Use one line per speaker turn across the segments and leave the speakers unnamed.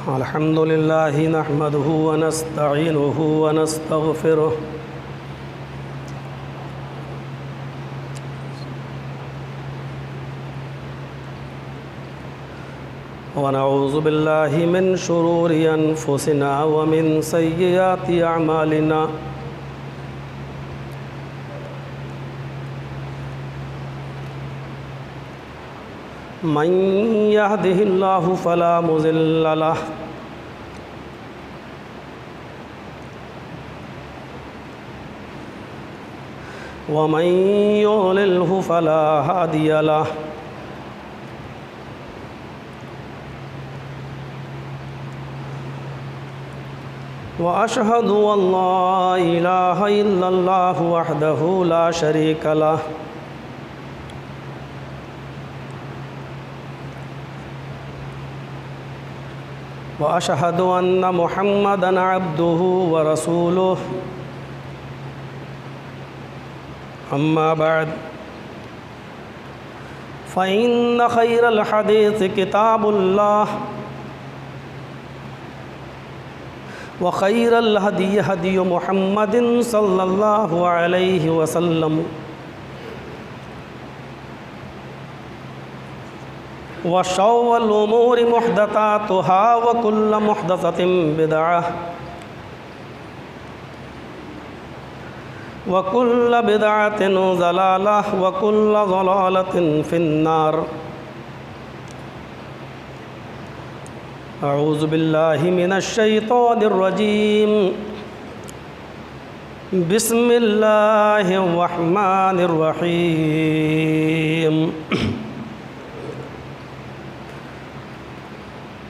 अल्हम्दुलिल्लाहि नहमदुहु व नस्तईनुहु व नस्तगफिरुह व नऊज़ु बिल्लाहि मिन शुरूरि अनफुसिना व मिन सय्यिआति अअमालिना मन यहदिहिल्लाहु फला मुज़िल्ल लह व मन युज़लिल्हु फला हादिय लह। व अशहदु अल्ला इलाहा इल्लल्लाहु वहदहु ला शरीक लह व अशहदु अन्न मुहम्मदन अब्दुहु व रसूलुहु अम्मा बअद फ़इन्न खैरल हदीस किताबुल्लाह व खैरल हदी हदी मुहम्मदिन सल्लल्लाहु अलैहि वसल्लम व शर्रुल उमूरि मुहदसातुहा व कुल्लु मुहदसतिन बिदअह व कुल्लु बिदअतिन ज़लालह व कुल्लु ज़लालतिन फिन्नार। अऊज़ु बिल्लाहि मिनश शैतानिर रजीम। बिस्मिल्लाहिर रहमानिर रहीम।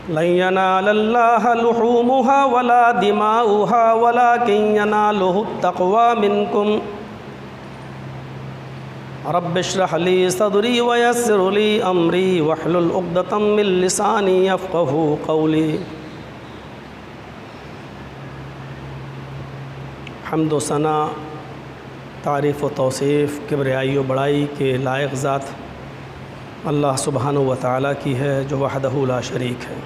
लन यनालल्लाह लुहूमुहा वला दिमाउहा वलाकिन यनालुहु तक़वा मिनकुम। रब्बिश्रह ली सदरी व यस्सिर ली अमरी वहलुल उक़दतम मिन लिसानी यफ़क़हू क़ौली। हम्द व सना, तारीफ़ व तौसीफ़, किब्रियाई व बड़ाई के लायक ज़ात अल्लाह सुब्हानहु व तआला की है जो वहदहु ला शरीक है।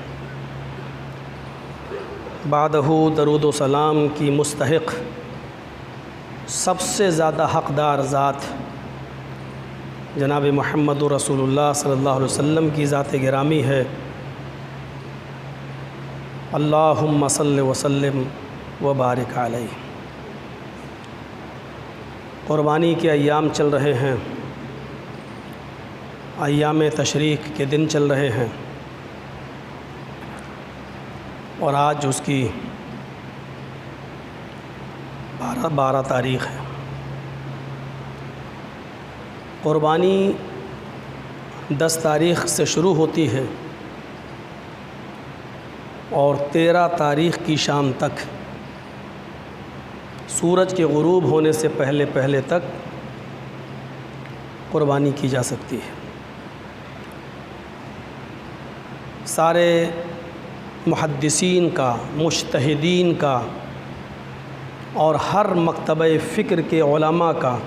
बादहु दरूद व सलाम की मुस्तहिक़ सबसे ज़्यादा हक़दार ज़ात जनाब मुहम्मदुर रसूलुल्लाह सल्लल्लाहु अलैहि वसल्लम की ज़ात गिरामी है। अल्लाहुम्मा सल्लि व सल्लिम व बारिक अलैहि। क़ुरबानी के अय्याम चल रहे हैं, अय्याम तशरीक़ के दिन चल रहे हैं और आज उसकी 12 तारीख़ है। क़ुरबानी 10 तारीख़ से शुरू होती है और 13 तारीख़ की शाम तक, सूरज के ग़ुरूब होने से पहले पहले तक क़ुरबानी की जा सकती है। सारे मुहद्दिसीन का, मुज्तहिदीन का और हर मकतबे फ़िक्र के उलमा का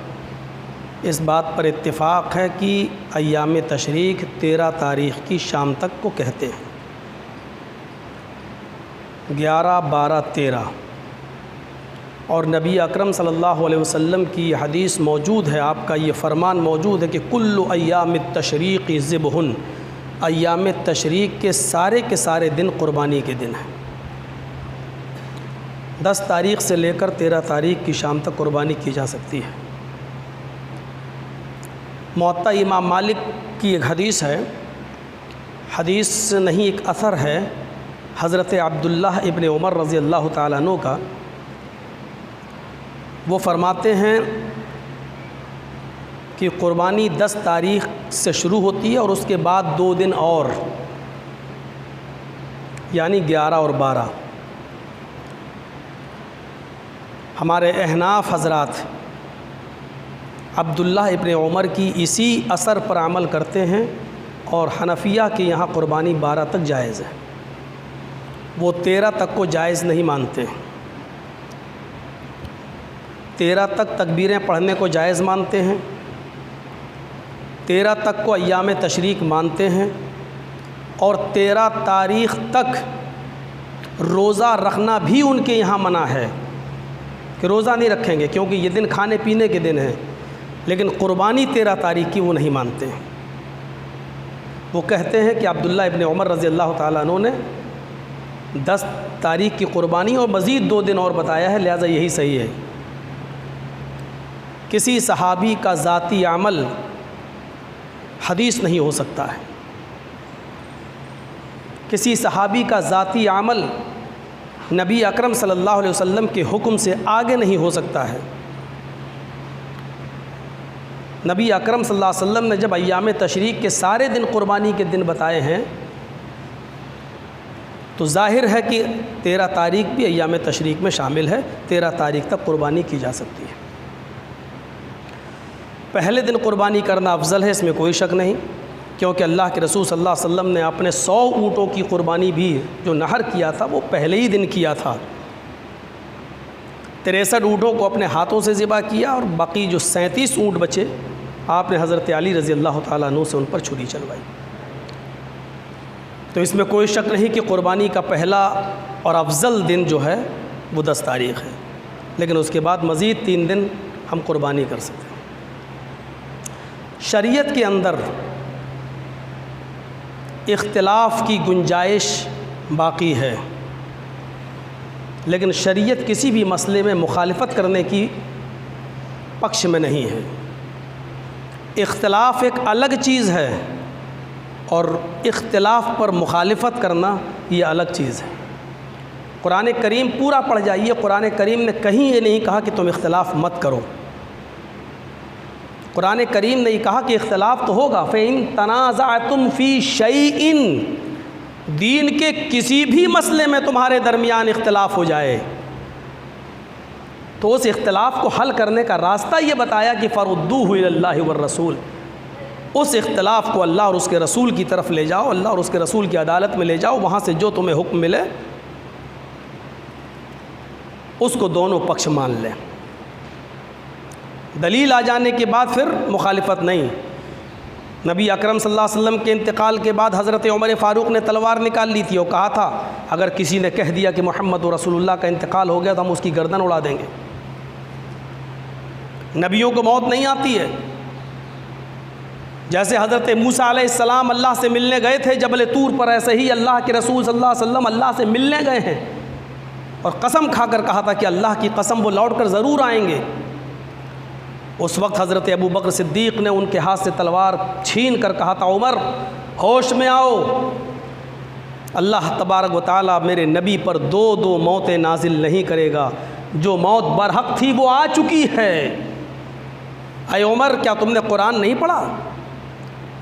इस बात पर इत्तिफ़ाक़ है कि अय्याम तशरीक़ 13 तारीख़ की शाम तक को कहते हैं। 11, 12, 13 और नबी अकरम सल्लल्लाहु अलैहि वसल्लम की हदीस मौजूद है, आपका ये फरमान मौजूद है कि कुल्लु अय्याम तशरीक़ ज़िबहुन। अय्याम तशरीक़ के सारे दिन क़ुरबानी के दिन हैं। 10 तारीख़ से लेकर 13 तारीख़ की शाम तक क़ुरबानी की जा सकती है। मुअत्ता इमाम मालिक की एक हदीस है, हदीस नहीं एक असर है, हज़रत अब्दुल्लाह इब्न उमर रज़ी अल्लाह ताला अन्हु का। वो फरमाते हैं कि क़ुरबानी 10 तारीख़ से शुरू होती है और उसके बाद 2 दिन और, यानी 11 और 12। हमारे अहनाफ हज़रात अब्दुल्लाह इब्न उमर की इसी असर पर अमल करते हैं और हनफिया के यहाँ क़ुरबानी 12 तक जायज़ है। वो 13 तक को जायज़ नहीं मानते। 13 तक तकबीरें पढ़ने को जायज़ मानते हैं, 13 तक को अय्याम तशरीक़ मानते हैं और 13 तारीख़ तक रोज़ा रखना भी उनके यहाँ मना है कि रोज़ा नहीं रखेंगे क्योंकि ये दिन खाने पीने के दिन है। लेकिन क़ुरबानी 13 तारीख़ की वो नहीं मानते हैं। वो कहते हैं कि अब्दुल्ला इब्न उमर रज़ी अल्लाह ताला अन्हु ने 10 तारीख़ की क़ुरबानी और मज़ीद 2 दिन और बताया है, लिहाजा यही सही है। किसी सहाबी का ज़ाती अमल हदीस नहीं हो सकता है, किसी सहाबी का ज़ाती अमल नबी अकरम सल्लल्लाहु अलैहि वसल्लम के हुक्म से आगे नहीं हो सकता है। नबी अकरम सल्लल्लाहु अलैहि वसल्लम ने जब अय्याम तशरीक़ के सारे दिन क़ुरबानी के दिन बताए हैं तो ज़ाहिर है कि 13 तारीख़ भी अय्याम तशरीक़ में शामिल है। 13 तारीख़ तक क़ुरबानी की जा सकती है। पहले दिन क़ुरबानी करना अफजल है, इसमें कोई शक नहीं, क्योंकि अल्लाह के रसूल सल्लल्लाहु अलैहि वसल्लम ने अपने 100 ऊँटों की क़ुरबानी भी जो नहर किया था वो पहले ही दिन किया था। 63 ऊँटों को अपने हाथों से ज़िबा किया और बाकी जो 37 ऊँट बचे आपने हज़रत अली रज़ी अल्लाह ताला अन्हु से उन पर छुरी चलवाई। तो इसमें कोई शक नहीं कि क़ुरबानी का पहला और अफजल दिन जो है वो 10 तारीख़ है, लेकिन उसके बाद मज़ीद 3 दिन हम क़ुरबानी कर सकते हैं। शरीयत के अंदर इख्तिलाफ़ की गुंजाइश बाकी है, लेकिन शरीयत किसी भी मसले में मुखालिफत करने की पक्ष में नहीं है। इख्तिलाफ़ एक अलग चीज़ है और इख्तिलाफ़ पर मुखालिफत करना ये अलग चीज़ है। कुरान करीम पूरा पढ़ जाइए, कुरान करीम ने कहीं ये नहीं कहा कि तुम इख्तिलाफ़ मत करो। कुरान करीम ने कहा कि इख्तिलाफ़ तो होगा, फ़इन तनाज़अतुम फ़ी शैइन, दीन के किसी भी मसले में तुम्हारे दरमियान इख्तिलाफ़ हो जाए तो उस इख्तिलाफ़ को हल करने का रास्ता ये बताया कि फ़रुद्दूहु इलल्लाहि वर रसूल, उस इख्तिलाफ़ को अल्लाह और उसके रसूल की तरफ ले जाओ, अल्लाह और उसके रसूल की अदालत में ले जाओ, वहाँ से जो तुम्हें हुक्म मिले उसको दोनों पक्ष मान लें। दलील आ जाने के बाद फिर मुखालिफत नहीं। नबी अकरम सल्लल्लाहु अलैहि वसल्लम के इंतकाल के बाद हज़रत उमर फ़ारूक ने तलवार निकाल ली थी और कहा था अगर किसी ने कह दिया कि मोहम्मद रसूलुल्लाह का इंतकाल हो गया तो हम उसकी गर्दन उड़ा देंगे। नबियों को मौत नहीं आती है। जैसे हज़रत मूसा अलैहिस्सलाम अल्लाह से मिलने गए थे जबल तूर पर, ऐसे ही अल्लाह के रसूल सल्लल्लाहु अलैहि वसल्लम अल्लाह से मिलने गए हैं और कसम खाकर कहा था कि अल्लाह की कसम वो लौट कर ज़रूर आएंगे। उस वक्त हज़रत अबू बकर सिद्दीक़ ने उनके हाथ से तलवार छीन कर कहा था उमर होश में आओ, अल्लाह तबारक व तआला मेरे नबी पर 2 मौतें नाजिल नहीं करेगा, जो मौत बरहक थी वो आ चुकी है। अय उमर क्या तुमने कुरान नहीं पढ़ा?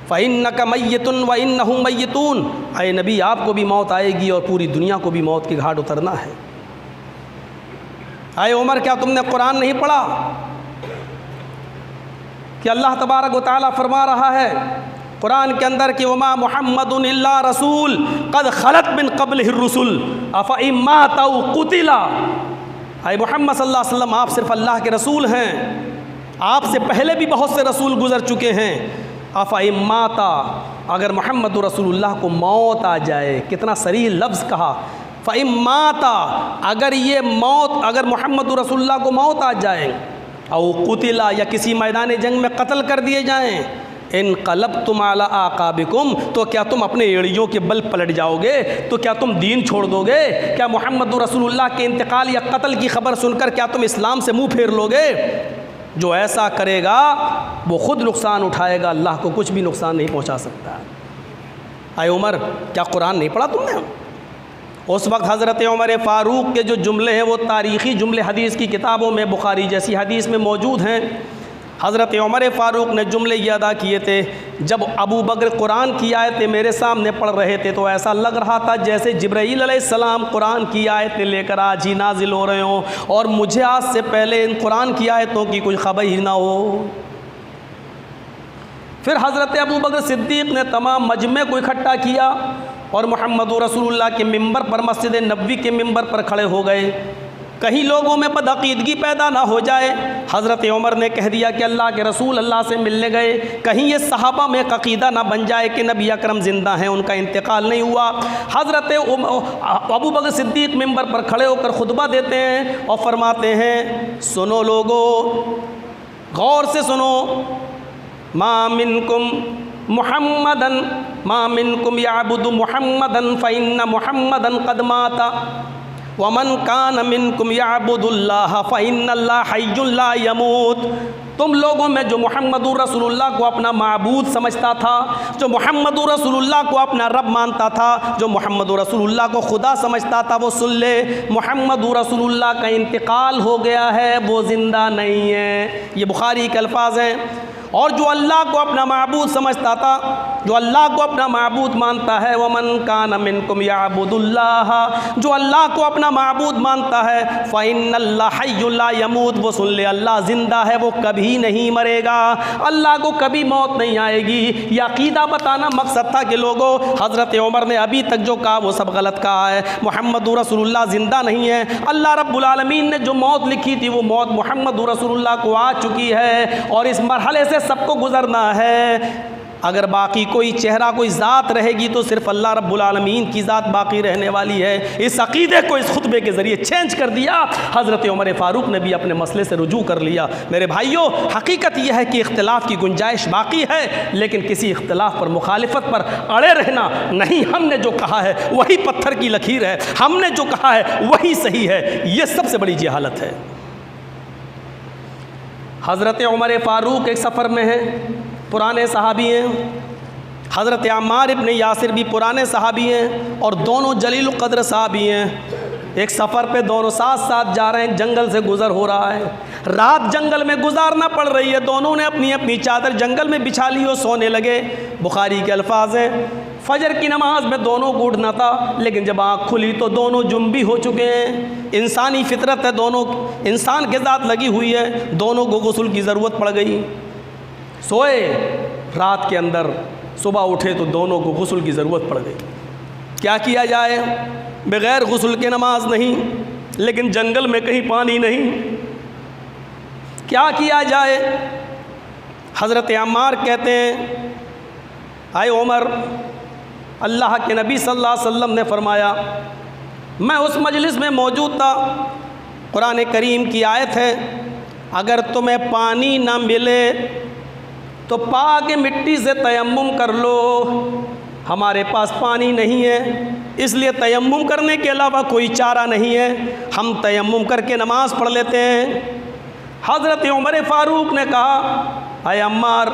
फ़इन्नका मय्यतुन व इन्नहुम मय्यतून, अय नबी आपको भी मौत आएगी और पूरी दुनिया को भी मौत की घाट उतरना है। अय उमर क्या तुमने कुरान नहीं पढ़ा कि अल्लाह तबारक व तआला फरमा रहा है कुरान के अंदर कि वमा मुहम्मदुन इल्ला रसूल क़द खलत मिन क़ब्लिहि रुसुल अफ़ इन माता औ क़ुतिला। अय मोहम्मद सल्लल्लाहु अलैहि वसल्लम आप सिर्फ अल्लाह के रसूल हैं, आपसे पहले भी बहुत से रसूल गुज़र चुके हैं। अफ़ इन माता, अगर मोहम्मद रसूलुल्लाह को मौत आ जाए, कितना सरीह लफ्ज़ कहा, फ़इम माता, अगर ये मौत, अगर मोहम्मद रसूलुल्लाह को मौत आ जाए, और कुतिला या किसी मैदान जंग में कत्ल कर दिए जाएं, इन क़लब तुम आला आक़ाबिकुम, तो क्या तुम अपने एड़ियों के बल पलट जाओगे? तो क्या तुम दीन छोड़ दोगे? क्या मोहम्मद रसूलुल्लाह के इंतकाल या कत्ल की खबर सुनकर क्या तुम इस्लाम से मुँह फेर लोगे? जो ऐसा करेगा वो ख़ुद नुकसान उठाएगा, अल्लाह को कुछ भी नुकसान नहीं पहुँचा सकता। आए उमर क्या कुरान नहीं पढ़ा तुमने? उस वक्त हज़रत उमर फ़ारूक के जो जुमले हैं वो तारीख़ी जुमले हदीस की किताबों में, बुखारी जैसी हदीस में मौजूद हैं। हज़रत उमर फ़ारूक ने जुमले ये अदा किए थे, जब अबू बकर कुरान की आयतें मेरे सामने पढ़ रहे थे तो ऐसा लग रहा था जैसे जिब्राईल अलैहिस्सलाम कुरान की आयतें लेकर आज ही नाजिल हो रहे हों और मुझे आज से पहले इन कुरान की आयतों की कुछ खबर ही ना हो। फिर हज़रत अबू बकर सिद्दीक़ ने तमाम मजमे को इकट्ठा किया और मोहम्मद रसूलुल्लाह के मिंबर पर, मस्जिद नबवी के मिंबर पर खड़े हो गए कहीं लोगों में बदअकीदगी पैदा ना हो जाए। हज़रत उमर ने कह दिया कि अल्लाह के रसूल अल्लाह से मिलने गए, कहीं ये सहाबा में एक अक़ीदा ना बन जाए कि नबी अकरम ज़िंदा हैं, उनका इंतकाल नहीं हुआ। हज़रत अबू बकर सिद्दीक़ मिंबर पर खड़े होकर खुतबा देते हैं और फरमाते हैं, सुनो लोगो, गौर से सुनो, मा मिनकुम मुहम्मदन मा मिनकुम याबुदु मुहम्मदन फ़इन्ना मुहम्मदन क़द माता वमन कान मिनकुम याबुदुल्लाह फ़इन्नल्लाह हय्युन ला यमूत। तुम लोगों में जो मुहम्मदुर रसूलुल्लाह को अपना माबूद समझता था, जो मुहम्मदुर रसूलुल्लाह को अपना रब मानता था, जो मुहम्मदुर रसूलुल्लाह को खुदा समझता था, वो सुन ले, मुहम्मदुर रसूलुल्लाह का इंतकाल हो गया है, वो ज़िंदा नहीं है। ये बुखारी के अल्फाज हैं। और जो अल्लाह को अपना माबूद समझता था, जो अल्लाह को अपना माबूद मानता है, वमन कान मिनकुम याबुदुल्लाह, जो अल्लाह को अपना माबूद मानता है, फ़इन्नल्लाह हय्युन ला यमूत, वो सुन ले, अल्लाह ज़िंदा है, वो कभी नहीं मरेगा, अल्लाह को कभी मौत नहीं आएगी। यह अक़ीदा बताना मकसद था कि लोगों, हज़रत उमर ने अभी तक जो कहा वो सब गलत कहा है। मुहम्मदुर रसूलुल्लाह ज़िंदा नहीं है। अल्लाह रब्बुल आलमीन ने जो मौत लिखी थी वो मौत मुहम्मदुर रसूलुल्लाह को आ चुकी है और इस मरहले से सबको गुजरना है। अगर बाकी कोई चेहरा, कोई ज़ात रहेगी तो सिर्फ अल्लाह रब्बुल आलमीन की ज़ात बाकी रहने वाली है। इस अक़ीदे को इस खुतबे के ज़रिए चेंज कर दिया। हज़रत उमर फ़ारूक ने भी अपने मसले से रुजू कर लिया। मेरे भाइयों, हकीकत यह है कि इख्तिलाफ़ की गुंजाइश बाकी है, लेकिन किसी इख्तिलाफ़ पर, मुखालिफत पर अड़े रहना नहीं। हमने जो कहा है वही पत्थर की लकीर है, हमने जो कहा है वही सही है। ये सबसे बड़ी जहालत है। हज़रत उमर फ़ारूक एक सफ़र में है, पुराने सहाबी हैं। हज़रत अम्मार इब्न यासिर भी पुराने सहाबी हैं और दोनों जलील क़द्र सहाबी हैं। एक सफ़र पे दोनों साथ साथ जा रहे हैं, जंगल से गुज़र हो रहा है, रात जंगल में गुजारना पड़ रही है। दोनों ने अपनी अपनी चादर जंगल में बिछा ली और सोने लगे। बुखारी के अल्फाज हैं, फ़जर की नमाज में दोनों को उठना था, लेकिन जब आँख खुली तो दोनों जुम्बी हो चुके हैं। इंसानी फितरत है, दोनों इंसान के साथ लगी हुई है, दोनों को गुस्ल की ज़रूरत पड़ गई। सोए रात के अंदर, सुबह उठे तो दोनों को गुस्ल की ज़रूरत पड़ गई। क्या किया जाए? बग़ैर गुस्ल के नमाज नहीं, लेकिन जंगल में कहीं पानी नहीं, क्या किया जाए? हज़रत अम्मार कहते हैं, आए उमर, अल्लाह के नबी सल्लल्लाहु अलैहि वसल्लम ने फरमाया, मैं उस मजलिस में मौजूद था, कुरान करीम की आयत है, अगर तुम्हें पानी ना मिले तो पाक मिट्टी से तयम्मुम कर लो। हमारे पास पानी नहीं है, इसलिए तयम्मुम करने के अलावा कोई चारा नहीं है, हम तयम्मुम करके नमाज़ पढ़ लेते हैं। हज़रत उमर फ़ारूक ने कहा, अय अम्मार,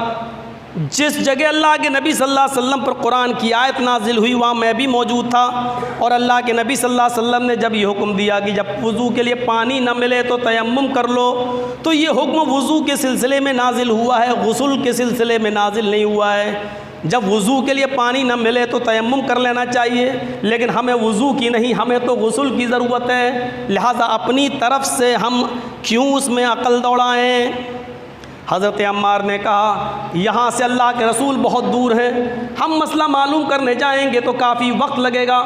जिस जगह अल्लाह के नबी सल्लल्लाहु अलैहि वसल्लम पर कुरान की आयत नाजिल हुई वहाँ मैं भी मौजूद था, और अल्लाह के नबी सल्लल्लाहु अलैहि वसल्लम ने जब ये हुक्म दिया कि जब वज़ू के लिए पानी न मिले तो तयम्मुम कर लो, तो ये हुक्म वज़ू के सिलसिले में नाजिल हुआ है, गुस्ल के सिलसिले में नाजिल नहीं हुआ है। जब वज़ू के लिए पानी न मिले तो तयम्मुम कर लेना चाहिए, लेकिन हमें वज़ू की नहीं, हमें तो गुस्ल की ज़रूरत है, लिहाजा अपनी तरफ से हम क्यों उसमें अकल दौड़ाएँ। हज़रत अम्मार ने कहा, यहाँ से अल्लाह के रसूल बहुत दूर हैं, हम मसला मालूम करने जाएंगे तो काफ़ी वक्त लगेगा,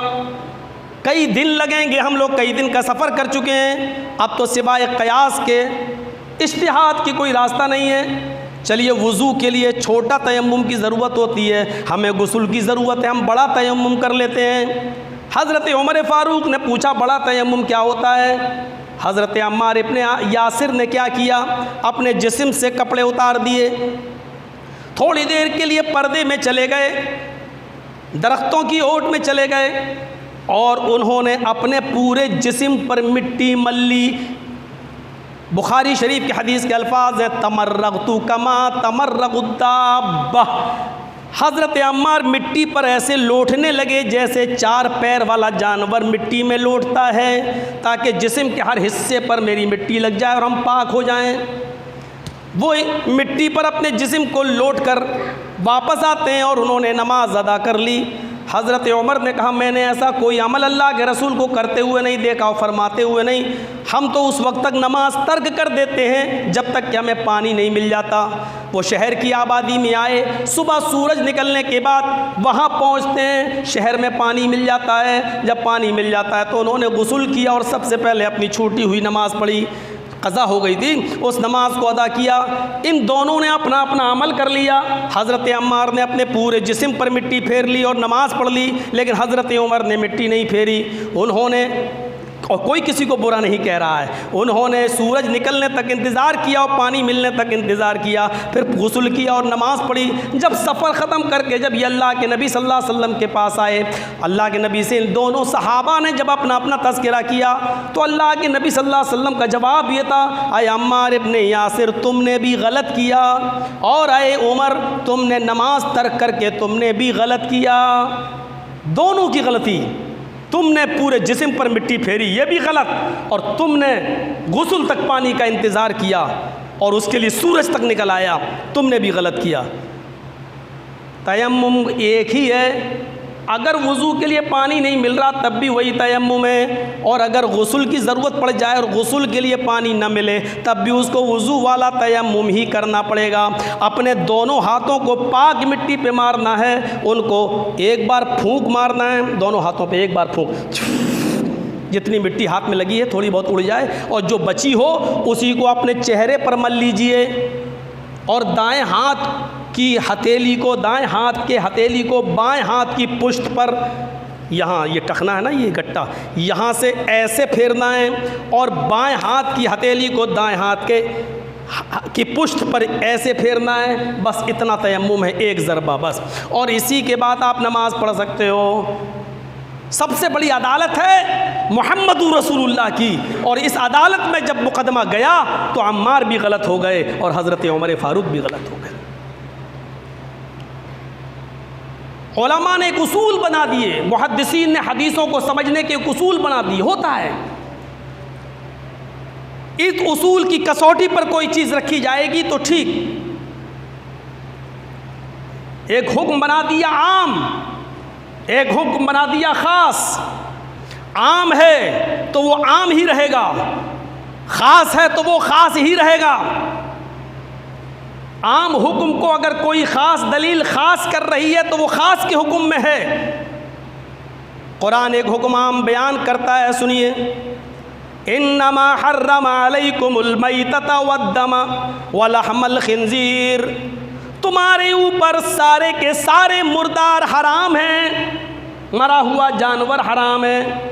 कई दिन लगेंगे, हम लोग कई दिन का सफ़र कर चुके हैं, अब तो सिवाय क़यास के, इज्तिहाद की कोई रास्ता नहीं है। चलिए, वज़ू के लिए छोटा तयम्मुम की ज़रूरत होती है, हमें गुस्ल की ज़रूरत है, हम बड़ा तयम्मुम कर लेते हैं। हज़रत उमर फ़ारूक ने पूछा, बड़ा तयम्मुम क्या होता है? हज़रत अम्मार इब्ने यासिर ने क्या किया, अपने जिस्म से कपड़े उतार दिए, थोड़ी देर के लिए पर्दे में चले गए, दरख्तों की ओट में चले गए और उन्होंने अपने पूरे जिस्म पर मिट्टी मल ली। बुखारी शरीफ के हदीस के अल्फाज है, तमर्रगतु कमा तमर्रगुद्दाब्बा। हज़रत अम्मार मिट्टी पर ऐसे लोटने लगे जैसे चार पैर वाला जानवर मिट्टी में लोटता है, ताकि जिस्म के हर हिस्से पर मेरी मिट्टी लग जाए और हम पाक हो जाएं। वो मिट्टी पर अपने जिस्म को लोट कर वापस आते हैं और उन्होंने नमाज अदा कर ली। हज़रत उमर ने कहा मैंने ऐसा कोई अमल अल्लाह के रसूल को करते हुए नहीं देखा और फरमाते हुए नहीं, हम तो उस वक्त तक नमाज तर्क कर देते हैं जब तक कि हमें पानी नहीं मिल जाता। वो शहर की आबादी में आए, सुबह सूरज निकलने के बाद वहाँ पहुँचते हैं, शहर में पानी मिल जाता है। जब पानी मिल जाता है तो उन्होंने गुस्ल किया और सबसे पहले अपनी छूटी हुई नमाज़ पढ़ी, क़ज़ा हो गई थी, उस नमाज को अदा किया। इन दोनों ने अपना अपना अमल कर लिया। हज़रत अम्मार ने अपने पूरे जिस्म पर मिट्टी फेर ली और नमाज़ पढ़ ली, लेकिन हज़रत उमर ने मिट्टी नहीं फेरी। उन्होंने, और कोई किसी को बुरा नहीं कह रहा है, उन्होंने सूरज निकलने तक इंतज़ार किया और पानी मिलने तक इंतज़ार किया, फिर गुस्ल किया और नमाज़ पढ़ी। जब सफ़र ख़त्म करके जब ये अल्लाह के नबी सल्लल्लाहु अलैहि वसल्लम के पास आए, अल्लाह के नबी से इन दोनों सहाबा ने जब अपना अपना तज़किरा किया तो अल्लाह के नबी सल्लल्लाहु अलैहि वसल्लम का जवाब ये था, अय अम्मार इब्ने यासिर तुमने भी गलत किया, और अय उमर तुमने नमाज तर्क करके तुमने भी गलत किया। दोनों की गलती, तुमने पूरे जिस्म पर मिट्टी फेरी ये भी गलत, और तुमने गुस्ल तक पानी का इंतज़ार किया और उसके लिए सूरज तक निकल आया, तुमने भी गलत किया। तयम्मुम एक ही है, अगर वज़ू के लिए पानी नहीं मिल रहा तब भी वही तयम्मुम है, और अगर गुस्ल की ज़रूरत पड़ जाए और गुस्ल के लिए पानी न मिले तब भी उसको वज़ू वाला तयम्मुम ही करना पड़ेगा। अपने दोनों हाथों को पाक मिट्टी पे मारना है, उनको एक बार फूंक मारना है, दोनों हाथों पे एक बार फूंक, जितनी मिट्टी हाथ में लगी है थोड़ी बहुत उड़ जाए, और जो बची हो उसी को अपने चेहरे पर मल लीजिए, और दाएं हाथ की हथेली को, दाएं हाथ के हथेली को बाएं हाथ की पुश्त पर, यहाँ ये टखना है ना, ये गट्टा, यहाँ से ऐसे फेरना है, और बाएं हाथ की हथेली को दाएं हाथ की पुश्त पर ऐसे फेरना है। बस इतना तयम्मुम है, एक ज़रबा बस, और इसी के बाद आप नमाज पढ़ सकते हो। सबसे बड़ी अदालत है मुहम्मदुर रसूलुल्लाह की, और इस अदालत में जब मुकदमा गया तो अम्मार भी गलत हो गए और हज़रत उमर फ़ारूक भी गलत हो गए। उलमा ने एक उसूल बना दिए, मुहद्दिसीन ने हदीसों को समझने के एक उसूल बना दिए। होता है इस उसूल की कसौटी पर कोई चीज़ रखी जाएगी तो ठीक, एक हुक्म बना दिया आम, एक हुक्म बना दिया ख़ास। आम है तो वो आम ही रहेगा, ख़ास है तो वो ख़ास ही रहेगा। आम हुक्म को अगर कोई ख़ास दलील ख़ास कर रही है तो वो ख़ास के हुक्म में है। कुरान एक हुक्म आम बयान करता है, सुनिए, इन्नमा हर्रमा अलैकुमुल मैतता वद्दमा वलहमल खिंजीर, तुम्हारे ऊपर सारे के सारे मुर्दार हराम हैं, मरा हुआ जानवर हराम है।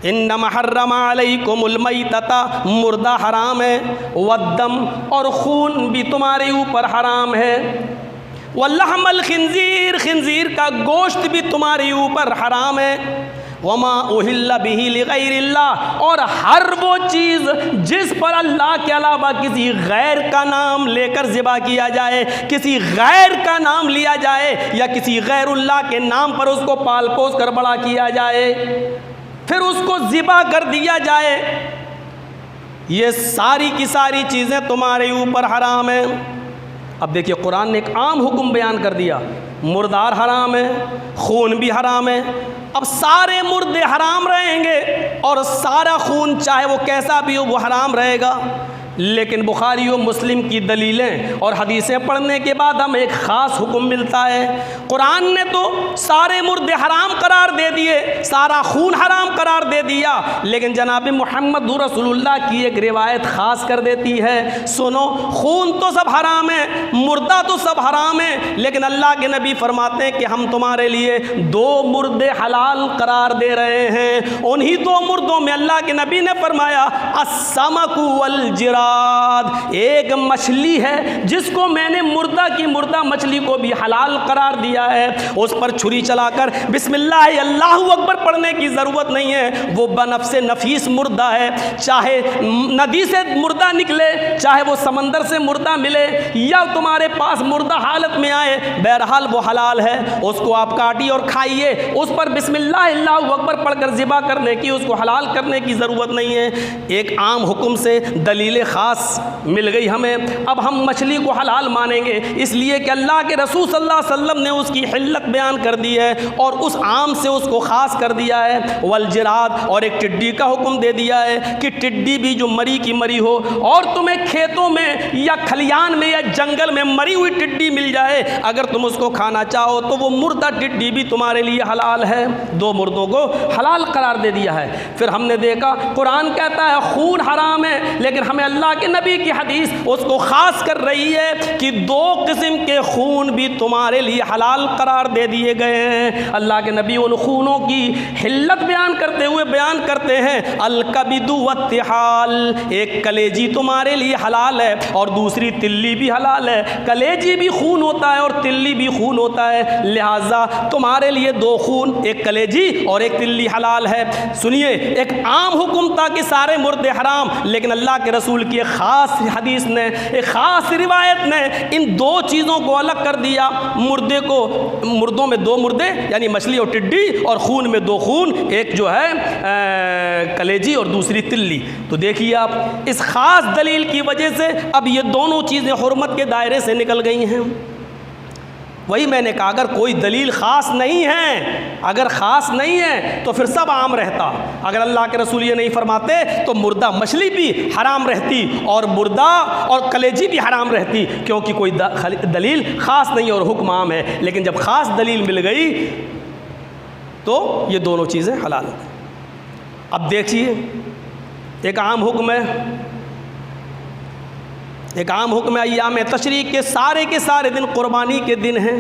इन्नमा हर्रमा अलैकुमुल मैतता, मुर्दा हराम है, वद्दम, और खून भी तुम्हारे ऊपर हराम है, वल्लहमल खिंजीर, खिंजीर का गोश्त भी तुम्हारे ऊपर हराम है, वमा उहिल्ला बिही लिगैरिल्लाह, और हर वो चीज़ जिस पर अल्लाह के अलावा किसी गैर का नाम लेकर ज़िबा किया जाए, किसी गैर का नाम लिया जाए या किसी गैरुल्लाह के नाम पर उसको पाल पोस कर बड़ा किया जाए, फिर उसको ज़िबा कर दिया जाए, ये सारी की सारी चीज़ें तुम्हारे ऊपर हराम हैं। अब देखिए कुरान ने एक आम हुक्म बयान कर दिया, मुर्दार हराम है, खून भी हराम है। अब सारे मुर्दे हराम रहेंगे और सारा खून चाहे वो कैसा भी हो वो हराम रहेगा, लेकिन बुखारी और मुस्लिम की दलीलें और हदीसें पढ़ने के बाद हमें एक ख़ास हुक्म मिलता है। कुरान ने तो सारे मुर्दे हराम करार दे दिए, सारा खून हराम करार दे दिया, लेकिन जनाब मुहम्मद रसूलुल्लाह की एक रिवायत ख़ास कर देती है, सुनो, खून तो सब हराम है, मुर्दा तो सब हराम है, लेकिन अल्लाह के नबी फरमाते हैं कि हम तुम्हारे लिए दो मुर्दे हलाल करार दे रहे हैं। उन्हीं दो मुर्दों में अल्लाह के नबी ने फरमाया, अस्समकु वल जिराद, एक मछली है जिसको मैंने मुर्दा की मुर्दा मछली को भी हलाल करार दिया है, उस पर छुरी चलाकर बिस्मिल्लाह अल्लाहु अकबर पढ़ने की ज़रूरत नहीं है, वो बनफ्से नफीस मुर्दा है, चाहे नदी से मुर्दा निकले, चाहे वो समंदर से मुर्दा मिले या तुम्हारे पास मुर्दा हालत में आए, बहरहाल वो हलाल है, उसको आप काटिए और खाइए, उस पर बिस्मिल्लाह अल्लाहु अकबर पढ़कर ज़िबा करने की, उसको हलाल करने की ज़रूरत नहीं है। एक आम हुक्म से दलील ख़ास मिल गई हमें, अब हम मछली को हलाल मानेंगे, इसलिए कि अल्लाह के रसूल सल्लल्लाहु अलैहि वसल्लम ने उसकी हिल्लत बयान कर दी है और उस आम से उसको ख़ास कर दिया है। वलजराद, और एक टिड्डी का हुक्म दे दिया है कि टिड्डी भी जो मरी की मरी हो, और तुम्हें खेतों में या खलियान में या जंगल में मरी हुई टिड्डी मिल जाए, अगर तुम उसको खाना चाहो तो वो मुर्दा टिड्डी भी तुम्हारे लिए हलाल है। दो मुर्दों को हलाल करार दे दिया है। फिर हमने देखा कुरान कहता है खून हराम है, लेकिन हमें अल्लाह के नबी की हदीस उसको ख़ास कर रही है कि दो किस्म के खून भी तुम्हारे लिए हलाल करार दे दिए गए हैं। अल्लाह के नबी उन खूनों की हिल्लत बयान करते हुए बयान करते हैं, अल-कबिदु वत्तिहाल, एक कलेजी तुम्हारे लिए हलाल है और दूसरी तिल्ली भी हलाल है। कलेजी भी खून होता है और तिल्ली भी खून होता है, लिहाजा तुम्हारे लिए दो खून, एक कलेजी और एक तिल्ली हलाल है। सुनिए, एक आम हुक्म था कि सारे मुर्दे हराम, लेकिन अल्लाह के रसूल की एक ख़ास हदीस ने, एक ख़ास रिवायत ने इन दो चीज़ों को अलग कर दिया। मुर्दे को, मुर्दों में दो मुर्दे यानी मछली और टिड्डी, और खून में दो खून, एक जो है कलेजी और दूसरी तिल्ली। तो देखिए आप, इस ख़ास दलील की वजह से अब ये दोनों चीज़ें हुर्मत के दायरे से निकल गई हैं। वही मैंने कहा, अगर कोई दलील ख़ास नहीं है, अगर ख़ास नहीं है तो फिर सब आम रहता। अगर अल्लाह के रसूल ये नहीं फरमाते तो मुर्दा मछली भी हराम रहती और मुर्दा और कलेजी भी हराम रहती, क्योंकि कोई दलील ख़ास नहीं और हुक्म आम है। लेकिन जब ख़ास दलील मिल गई तो ये दोनों चीज़ें हलाल हो गई। अब देखिए, एक आम हुक्म है, एक आम हुक्म है, अय्याम तशरीक़ के सारे दिन कुर्बानी के दिन हैं।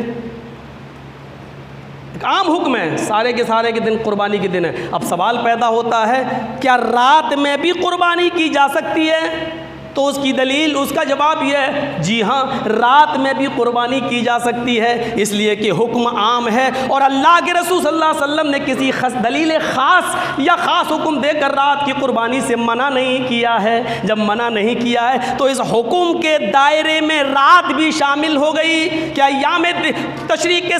एक आम हुक्म है, सारे के दिन कुर्बानी के दिन है। अब सवाल पैदा होता है, क्या रात में भी कुर्बानी की जा सकती है? तो उसकी दलील, उसका जवाब यह है, जी हाँ, रात में भी कुर्बानी की जा सकती है, इसलिए कि हुक्म आम है और अल्लाह के रसूल सल्लल्लाहु अलैहि वसल्लम ने किसी दलील ख़ास या ख़ास हुक्म देकर रात की कुर्बानी से मना नहीं किया है। जब मना नहीं किया है तो इस हुक्म के दायरे में रात भी शामिल हो गई। क्या अय्याम तशरीक़ के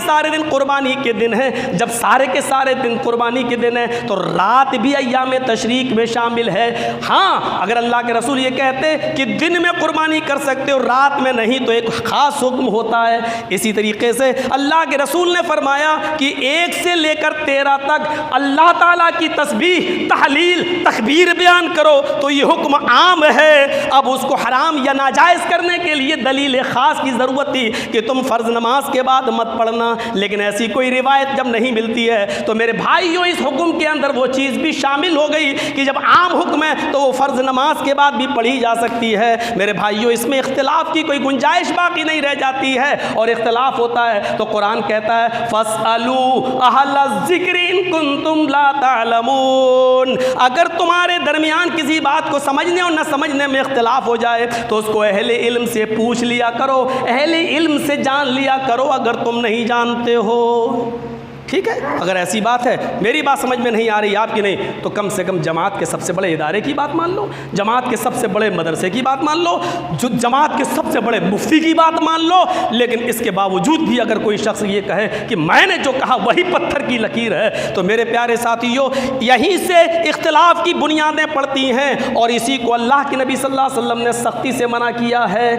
सारे दिन कुर्बानी के दिन हैं? जब सारे के सारे दिन कुर्बानी के दिन हैं तो रात भी अय्याम तशरीक़ में शामिल है। हाँ, अगर अल्लाह के रसूल ये कहते कि दिन में कुर्बानी कर सकते हो, रात में नहीं, तो एक ख़ास हुक्म होता है। इसी तरीके से अल्लाह के रसूल ने फरमाया कि 1 से लेकर 13 तक अल्लाह ताला की तस्बीह, तहलील, तकबीर बयान करो, तो ये हुक्म आम है। अब उसको हराम या नाजायज़ करने के लिए दलील ख़ास की ज़रूरत थी कि तुम फ़र्ज़ नमाज के बाद मत पढ़ना, लेकिन ऐसी कोई रिवायत जब नहीं मिलती है तो मेरे भाइयों, इस हुक्म के अंदर वो चीज़ भी शामिल हो गई कि जब आम हुक्म है तो वो फ़र्ज़ नमाज के बाद भी पढ़ी जा सकती है। मेरे भाइयों, इसमें इख्तिलाफ की कोई गुंजाइश बाकी नहीं रह जाती है। और इख्तिलाफ होता है तो कुरान कहता है, फस्अलू अहला ज़िक्रि इन कुंतुम ला तालमून, अगर तुम्हारे दरमियान किसी बात को समझने और न समझने में इख्तिलाफ हो जाए तो उसको अहले इल्म से पूछ लिया करो, अहले इल्म से जान लिया करो अगर तुम नहीं जानते हो। ठीक है, अगर ऐसी बात है, मेरी बात समझ में नहीं आ रही आपकी नहीं, तो कम से कम जमात के सबसे बड़े इदारे की बात मान लो, जमात के सबसे बड़े मदरसे की बात मान लो, जो जमात के सबसे बड़े मुफ्ती की बात मान लो। लेकिन इसके बावजूद भी अगर कोई शख्स ये कहे कि मैंने जो कहा वही पत्थर की लकीर है, तो मेरे प्यारे साथियों, यहीं से इख्तिलाफ की बुनियादें पड़ती हैं और इसी को अल्लाह के नबी सल्लल्लाहु अलैहि वसल्लम ने सख्ती से मना किया है।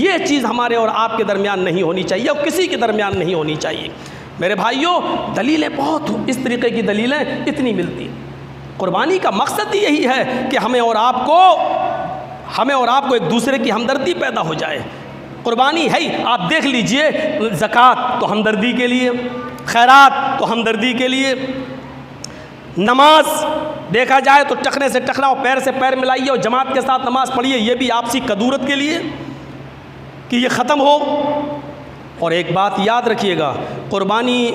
ये चीज़ हमारे और आपके दरमियान नहीं होनी चाहिए और किसी के दरमियान नहीं होनी चाहिए। मेरे भाइयों, दलीलें बहुत, इस तरीके की दलीलें इतनी मिलती हैं। कुर्बानी का मकसद ही यही है कि हमें और आपको एक दूसरे की हमदर्दी पैदा हो जाए। कुर्बानी है ही, आप देख लीजिए, ज़कात तो हमदर्दी के लिए, खैरात तो हमदर्दी के लिए, नमाज देखा जाए तो टखने से टखना और पैर से पैर मिलाइए और जमात के साथ नमाज पढ़िए, ये भी आपसी कदूरत के लिए कि ये ख़त्म हो। और एक बात याद रखिएगा, कुर्बानी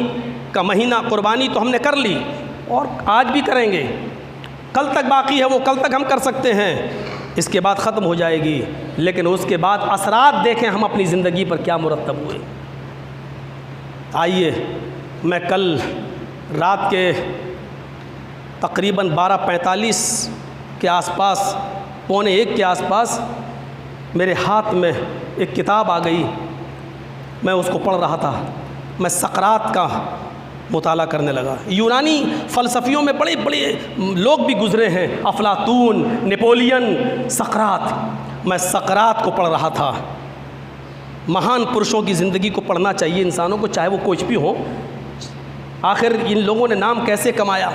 का महीना, कुर्बानी तो हमने कर ली और आज भी करेंगे, कल तक बाकी है, वो कल तक हम कर सकते हैं, इसके बाद ख़त्म हो जाएगी। लेकिन उसके बाद असरात देखें हम अपनी ज़िंदगी पर क्या मुरतब हुए। आइए, मैं कल रात के तकरीबन 12:45 के आसपास, 12:45 के आसपास मेरे हाथ में एक किताब आ गई, मैं उसको पढ़ रहा था। मैं सकरात का मुताला करने लगा। यूनानी फ़लसफ़ियों में बड़े बड़े लोग भी गुज़रे हैं, अफलातून, नेपोलियन, सकरात। मैं सकरात को पढ़ रहा था। महान पुरुषों की ज़िंदगी को पढ़ना चाहिए इंसानों को, चाहे वो कुछ भी हो। आखिर इन लोगों ने नाम कैसे कमाया।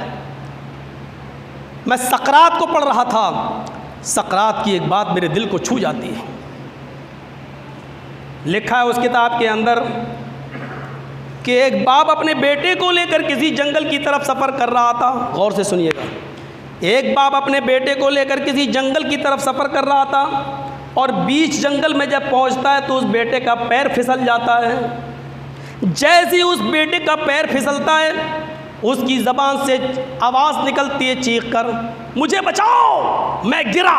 मैं सकरात को पढ़ रहा था। सकरात की एक बात मेरे दिल को छू जाती है। लिखा है उस किताब के अंदर कि एक बाप अपने बेटे को लेकर किसी जंगल की तरफ सफ़र कर रहा था। गौर से सुनिएगा। एक बाप अपने बेटे को लेकर किसी जंगल की तरफ सफ़र कर रहा था और बीच जंगल में जब पहुंचता है तो उस बेटे का पैर फिसल जाता है। जैसे ही उस बेटे का पैर फिसलता है, उसकी ज़बान से आवाज़ निकलती है चीख कर, मुझे बचाओ मैं गिरा।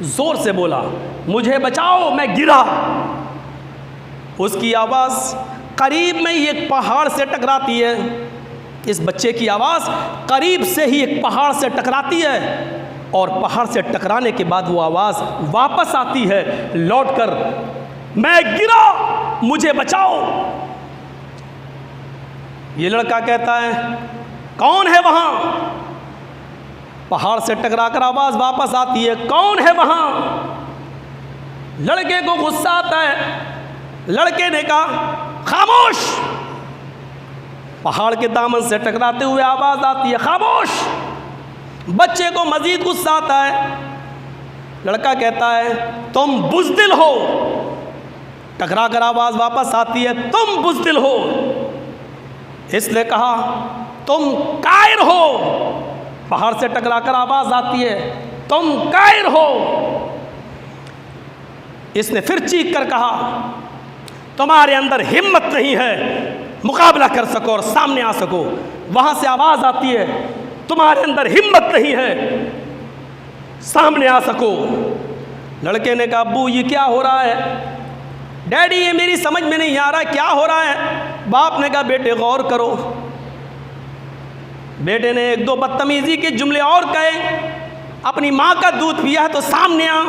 ज़ोर से बोला, मुझे बचाओ मैं गिरा। उसकी आवाज़ करीब में ही एक पहाड़ से टकराती है। इस बच्चे की आवाज़ करीब से ही एक पहाड़ से टकराती है और पहाड़ से टकराने के बाद वो आवाज़ वापस आती है लौटकर, मैं गिरा मुझे बचाओ। ये लड़का कहता है, कौन है वहाँ? पहाड़ से टकराकर आवाज़ वापस आती है, कौन है वहाँ? लड़के को गुस्सा आता है। लड़के ने कहा, खामोश। पहाड़ के दामन से टकराते हुए आवाज़ आती है, खामोश। बच्चे को मज़ीद गुस्सा आता है। लड़का कहता है, तुम बुज़दिल हो। टकरा कर आवाज़ वापस आती है, तुम बुज़दिल हो। इसने कहा, तुम कायर हो। पहाड़ से टकराकर आवाज़ आती है, तुम कायर हो। इसने फिर चीख कर कहा, तुम्हारे अंदर हिम्मत नहीं है मुकाबला कर सको और सामने आ सको। वहाँ से आवाज़ आती है, तुम्हारे अंदर हिम्मत नहीं है सामने आ सको। लड़के ने कहा, अब्बू ये क्या हो रहा है? डैडी ये मेरी समझ में नहीं आ रहा है, क्या हो रहा है? बाप ने कहा, बेटे गौर करो। बेटे ने एक दो बदतमीज़ी के जुमले और कहे, अपनी माँ का दूध पिया तो सामने आ।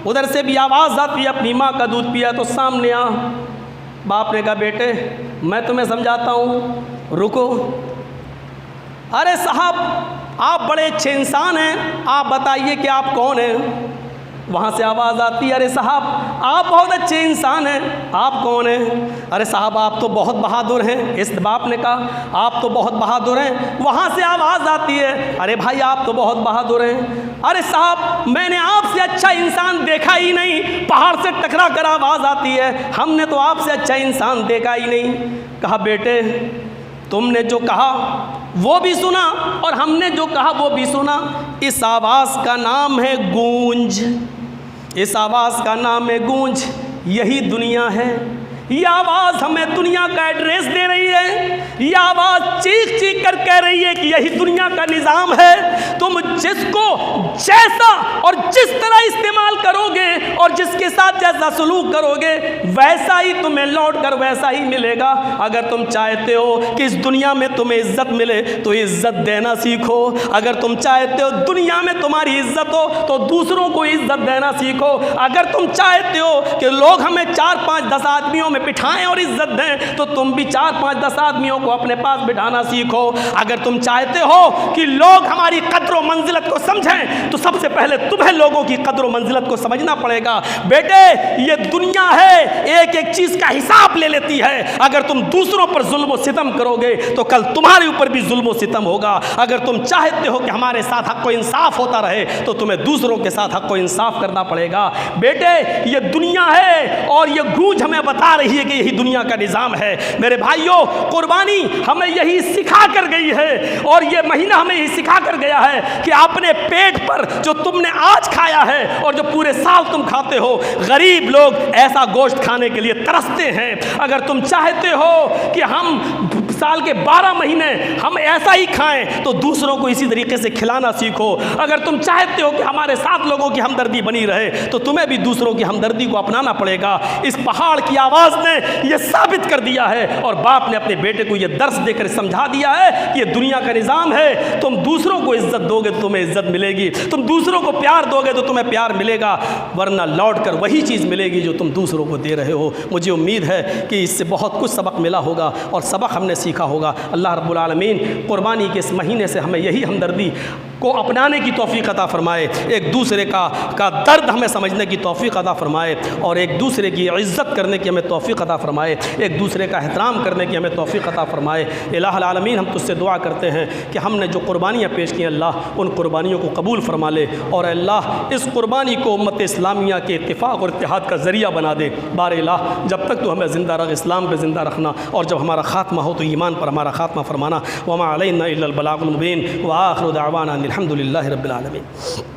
उधर से भी आवाज़ आती है, अपनी माँ का दूध पिया तो सामने आ। बाप ने कहा, बेटे मैं तुम्हें समझाता हूँ, रुको। अरे साहब आप बड़े अच्छे इंसान हैं, आप बताइए कि आप कौन हैं? वहाँ से आवाज़ आती है, अरे साहब आप बहुत अच्छे इंसान हैं, आप कौन हैं? अरे साहब आप तो बहुत बहादुर हैं। इस बाप ने कहा, आप तो बहुत बहादुर हैं। वहाँ से आवाज़ आती है, अरे भाई आप तो बहुत बहादुर हैं। अरे साहब मैंने आपसे अच्छा इंसान देखा ही नहीं। पहाड़ से टकरा कर आवाज़ आती है, हमने तो आपसे अच्छा इंसान देखा ही नहीं। कहा, बेटे तुमने जो कहा वो भी सुना और हमने जो कहा वो भी सुना। इस आवाज़ का नाम है गूंज। इस आवाज़ का नाम है गूंज। यही दुनिया है। यह आवाज़ हमें दुनिया का एड्रेस दे रही है। यह आवाज़ चीख चीख कर कह रही है कि यही दुनिया का निज़ाम है। तुम जिसको जैसा और जिस तरह इस्तेमाल करोगे और जिसके साथ जैसा सलूक करोगे वैसा ही तुम्हें लौट कर वैसा ही मिलेगा। अगर तुम चाहते हो कि इस दुनिया में तुम्हें इज्जत मिले तो इज्जत देना सीखो। अगर तुम चाहते हो दुनिया में तुम्हारी इज्जत हो तो दूसरों को इज्जत देना सीखो। अगर तुम चाहते हो कि लोग हमें 4, 5, 10 आदमियों बिठाएं और इज्जत दें तो तुम भी 4, 5, 10 आदमियों को अपने पास बिठाना सीखो। अगर तुम चाहते हो कि लोग हमारी कद्र व मंजिलत को समझें तो सबसे पहले तुम्हें लोगों की कद्र व मंजिलत को समझना पड़ेगा। बेटे ये दुनिया है, एक एक चीज का हिसाब ले लेती है। अगर तुम दूसरों पर जुल्म व सितम करोगे तो कल तुम्हारे ऊपर भी जुल्म व सितम होगा। अगर तुम चाहते हो कि हमारे साथ हक व इंसाफ होता रहे तो तुम्हें दूसरों के साथ हक व इंसाफ करना पड़ेगा। बेटे ये दुनिया है और ये गूंज हमें बता रही है कि यही दुनिया का निज़ाम है। मेरे भाइयों कुर्बानी हमें यही सिखा कर गई है और ये महीना हमें यही सिखा कर गया है कि अपने पेट पर जो तुमने आज खाया है और जो पूरे साल तुम खाते हो, गरीब लोग ऐसा गोश्त खाने के लिए तरसते हैं। अगर तुम चाहते हो कि हम साल के 12 महीने हम ऐसा ही खाएं तो दूसरों को इसी तरीके से खिलाना सीखो। अगर तुम चाहते हो कि हमारे साथ लोगों की हमदर्दी बनी रहे तो तुम्हें भी दूसरों की हमदर्दी को अपनाना पड़ेगा। इस पहाड़ की आवाज़ अब्बास ने यह साबित कर दिया है और बाप ने अपने बेटे को यह दर्स देकर समझा दिया है कि यह दुनिया का निज़ाम है। तुम दूसरों को इज्जत दोगे तो तुम्हें इज्जत मिलेगी, तुम दूसरों को प्यार दोगे तो तुम्हें प्यार मिलेगा, वरना लौट कर वही चीज़ मिलेगी जो तुम दूसरों को दे रहे हो। मुझे उम्मीद है कि इससे बहुत कुछ सबक मिला होगा और सबक हमने सीखा होगा। अल्लाह रब्बुल आलमीन कुर्बानी के इस महीने से हमें यही हमदर्दी को अपनाने की तौफीक अता फ़रमाए, एक दूसरे का दर्द हमें समझने की तौफीक अता फ़रमाए और एक दूसरे की इज़्ज़त करने की हमें तौफीक अता फ़रमाए, एक दूसरे का एहतराम करने की हमें तौफीक अता फ़रमाए। इलाहुल आलमीन, हम तुझसे दुआ करते हैं कि हमने जो कुर्बानियाँ पेश की अल्लाह उन कुर्बानियों को कबूल फ़रमा ले और अल्लाह इस कुर्बानी को उम्मत इस्लामिया के इत्तिफ़ाक़ और इत्तिहाद का ज़रिया बना दे। बार इलाह, जब तक तो हमें ज़िंदा रख, इस्लाम पे ज़िंदा रखना और जब हमारा ख़ात्मा हो तो ईमान पर हमारा ख़ात्मा फ़रमाना। वमा अलैना इल्लल बलागुल मुबीन व आखिरु दावाना अनिल हम्दुलिल्लाहि रब्बिल आलमीन।